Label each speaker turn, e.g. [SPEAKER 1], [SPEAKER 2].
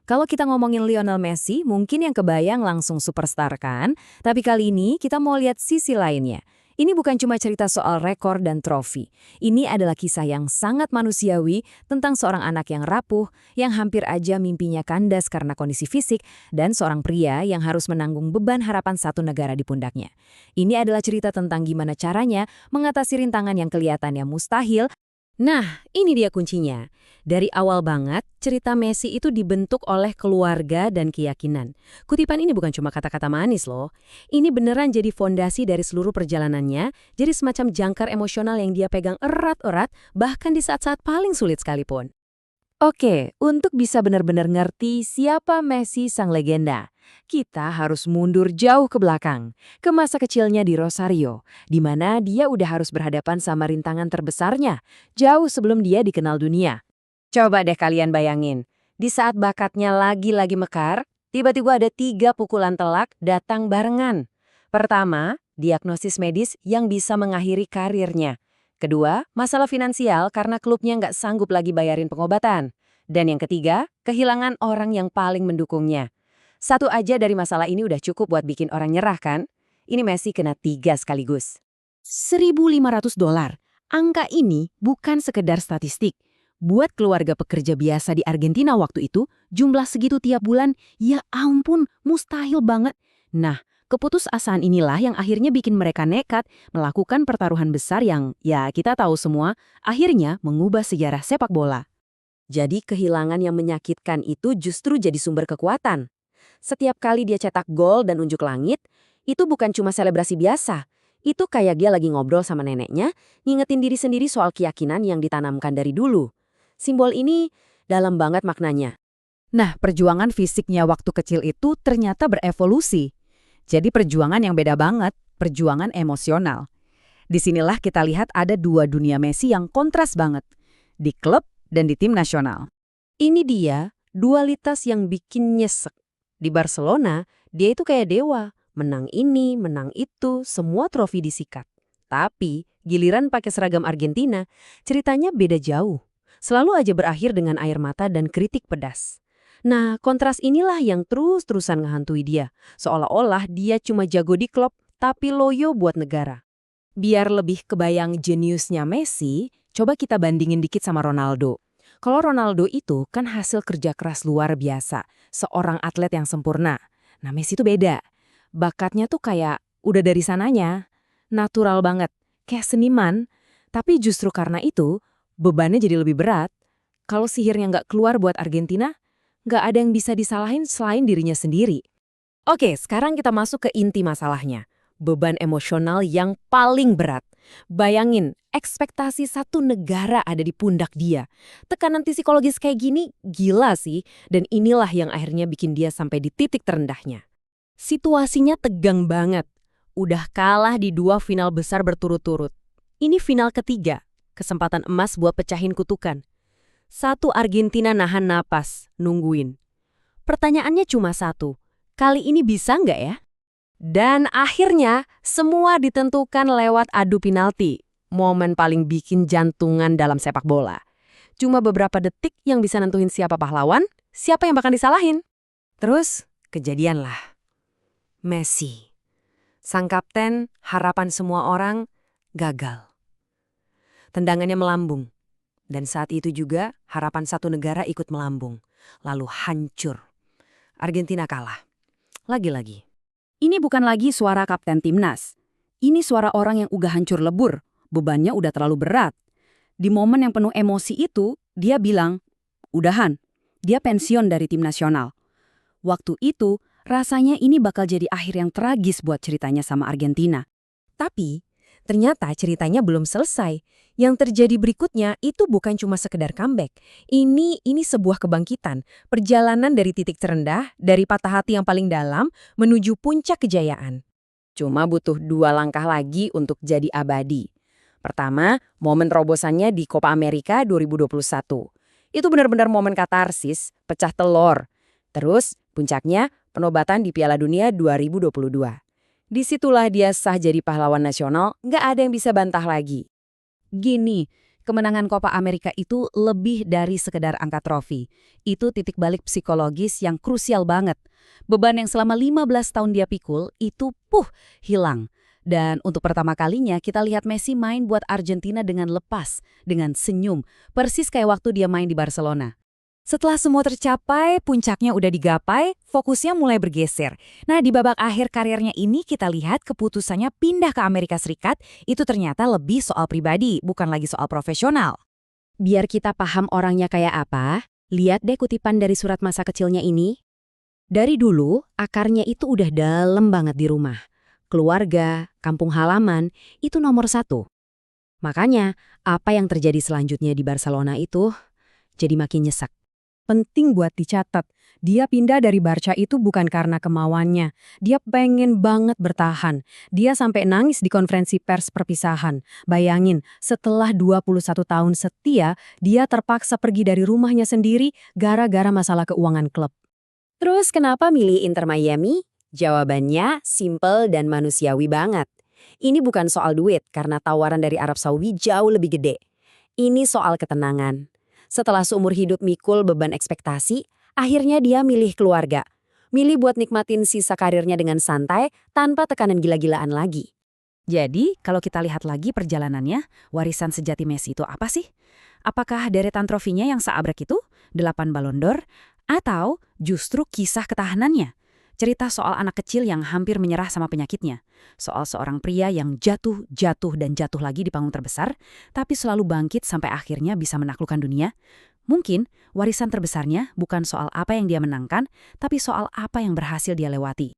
[SPEAKER 1] Kalau kita ngomongin Lionel Messi, mungkin yang kebayang langsung superstar kan? Tapi kali ini kita mau lihat sisi lainnya. Ini bukan cuma cerita soal rekor dan trofi. Ini adalah kisah yang sangat manusiawi tentang seorang anak yang rapuh, yang hampir aja mimpinya kandas karena kondisi fisik, dan seorang pria yang harus menanggung beban harapan satu negara di pundaknya. Ini adalah cerita tentang gimana caranya mengatasi rintangan yang kelihatannya mustahil. Nah, ini dia kuncinya. Dari awal banget, cerita Messi itu dibentuk oleh keluarga dan keyakinan. Kutipan ini bukan cuma kata-kata manis loh. Ini beneran jadi fondasi dari seluruh perjalanannya, jadi semacam jangkar emosional yang dia pegang erat-erat, bahkan di saat-saat paling sulit sekalipun. Oke, untuk bisa benar-benar ngerti siapa Messi sang legenda, kita harus mundur jauh ke belakang, ke masa kecilnya di Rosario, di mana dia udah harus berhadapan sama rintangan terbesarnya, jauh sebelum dia dikenal dunia. Coba deh kalian bayangin, di saat bakatnya lagi-lagi mekar, tiba-tiba ada 3 pukulan telak datang barengan. Pertama, diagnosis medis yang bisa mengakhiri karirnya. Kedua, masalah finansial karena klubnya nggak sanggup lagi bayarin pengobatan. Dan yang ketiga, kehilangan orang yang paling mendukungnya. Satu aja dari masalah ini udah cukup buat bikin orang nyerah kan? Ini Messi kena 3 sekaligus. $1.500. Angka ini bukan sekedar statistik. Buat keluarga pekerja biasa di Argentina waktu itu, jumlah segitu tiap bulan, ya ampun, mustahil banget. Nah, keputusasaan inilah yang akhirnya bikin mereka nekat melakukan pertaruhan besar yang, ya kita tahu semua, akhirnya mengubah sejarah sepak bola. Jadi kehilangan yang menyakitkan itu justru jadi sumber kekuatan. Setiap kali dia cetak gol dan unjuk langit, itu bukan cuma selebrasi biasa. Itu kayak dia lagi ngobrol sama neneknya, ngingetin diri sendiri soal keyakinan yang ditanamkan dari dulu. Simbol ini dalam banget maknanya. Nah, perjuangan fisiknya waktu kecil itu ternyata berevolusi. Jadi perjuangan yang beda banget, perjuangan emosional. Disinilah kita lihat ada 2 dunia Messi yang kontras banget, di klub dan di tim nasional. Ini dia, dualitas yang bikin nyesek. Di Barcelona, dia itu kayak dewa, menang ini, menang itu, semua trofi disikat. Tapi, giliran pakai seragam Argentina, ceritanya beda jauh. Selalu aja berakhir dengan air mata dan kritik pedas. Nah, kontras inilah yang terus-terusan ngehantui dia. Seolah-olah dia cuma jago di klub, tapi loyo buat negara. Biar lebih kebayang jeniusnya Messi, coba kita bandingin dikit sama Ronaldo. Kalau Ronaldo itu kan hasil kerja keras luar biasa, seorang atlet yang sempurna. Nah, Messi itu beda. Bakatnya tuh kayak udah dari sananya, natural banget, kayak seniman. Tapi justru karena itu, bebannya jadi lebih berat. Kalau sihirnya nggak keluar buat Argentina, nggak ada yang bisa disalahin selain dirinya sendiri. Oke, sekarang kita masuk ke inti masalahnya. Beban emosional yang paling berat. Bayangin, ekspektasi satu negara ada di pundak dia. Tekanan psikologis kayak gini gila sih, dan inilah yang akhirnya bikin dia sampai di titik terendahnya. Situasinya tegang banget. Udah kalah di 2 final besar berturut-turut. Ini final ketiga, kesempatan emas buat pecahin kutukan. Satu Argentina nahan napas, nungguin. Pertanyaannya cuma satu, kali ini bisa nggak ya? Dan akhirnya, semua ditentukan lewat adu penalti. Momen paling bikin jantungan dalam sepak bola. Cuma beberapa detik yang bisa nentuin siapa pahlawan, siapa yang bakal disalahin. Terus, kejadianlah. Messi. Sang kapten, harapan semua orang, gagal. Tendangannya melambung. Dan saat itu juga, harapan satu negara ikut melambung. Lalu hancur. Argentina kalah. Lagi-lagi. Ini bukan lagi suara kapten timnas. Ini suara orang yang udah hancur lebur. Bebannya udah terlalu berat. Di momen yang penuh emosi itu, dia bilang, udahan. Dia pensiun dari tim nasional. Waktu itu, rasanya ini bakal jadi akhir yang tragis buat ceritanya sama Argentina. Tapi, ternyata ceritanya belum selesai. Yang terjadi berikutnya itu bukan cuma sekedar comeback. Ini sebuah kebangkitan. Perjalanan dari titik terendah, dari patah hati yang paling dalam, menuju puncak kejayaan. Cuma butuh 2 langkah lagi untuk jadi abadi. Pertama, momen terobosannya di Copa America 2021. Itu benar-benar momen katarsis, pecah telur. Terus, puncaknya penobatan di Piala Dunia 2022. Disitulah dia sah jadi pahlawan nasional, nggak ada yang bisa bantah lagi. Gini,
[SPEAKER 2] Kemenangan Copa America itu lebih dari sekedar angkat trofi. Itu titik balik psikologis yang krusial banget. Beban yang selama 15 tahun dia pikul, itu hilang. Dan untuk pertama kalinya kita lihat Messi main buat Argentina dengan lepas, dengan senyum, persis kayak waktu dia main di Barcelona.
[SPEAKER 1] Setelah semua tercapai, puncaknya udah digapai, fokusnya mulai bergeser. Nah, di babak akhir karirnya ini kita lihat keputusannya pindah ke Amerika Serikat itu ternyata lebih soal pribadi, bukan lagi soal profesional. Biar kita paham orangnya kayak apa, lihat deh kutipan dari surat masa kecilnya ini. Dari dulu, akarnya itu udah dalam banget di rumah. Keluarga, kampung halaman, itu nomor satu. Makanya, apa yang terjadi selanjutnya di Barcelona itu jadi makin nyesek.
[SPEAKER 3] Penting buat dicatat, dia pindah dari Barca itu bukan karena kemauannya. Dia pengen banget bertahan. Dia sampai nangis di konferensi pers perpisahan. Bayangin, setelah 21 tahun setia, dia terpaksa pergi dari rumahnya sendiri gara-gara masalah keuangan klub.
[SPEAKER 1] Terus kenapa milih Inter Miami? Jawabannya simple dan manusiawi banget. Ini bukan soal duit karena tawaran dari Arab Saudi jauh lebih gede. Ini soal ketenangan. Setelah seumur hidup mikul beban ekspektasi, akhirnya dia milih keluarga. Milih buat nikmatin sisa karirnya dengan santai tanpa tekanan gila-gilaan lagi.
[SPEAKER 2] Jadi, kalau kita lihat lagi perjalanannya, warisan sejati Messi itu apa sih? Apakah deretan trofinya yang seabrek itu, 8 Ballon d'Or, atau justru kisah ketahanannya? Cerita soal anak kecil yang hampir menyerah sama penyakitnya. Soal seorang pria yang jatuh, dan jatuh lagi di panggung terbesar, tapi selalu bangkit sampai akhirnya bisa menaklukkan dunia. Mungkin warisan terbesarnya bukan soal apa yang dia menangkan, tapi soal apa yang berhasil dia lewati.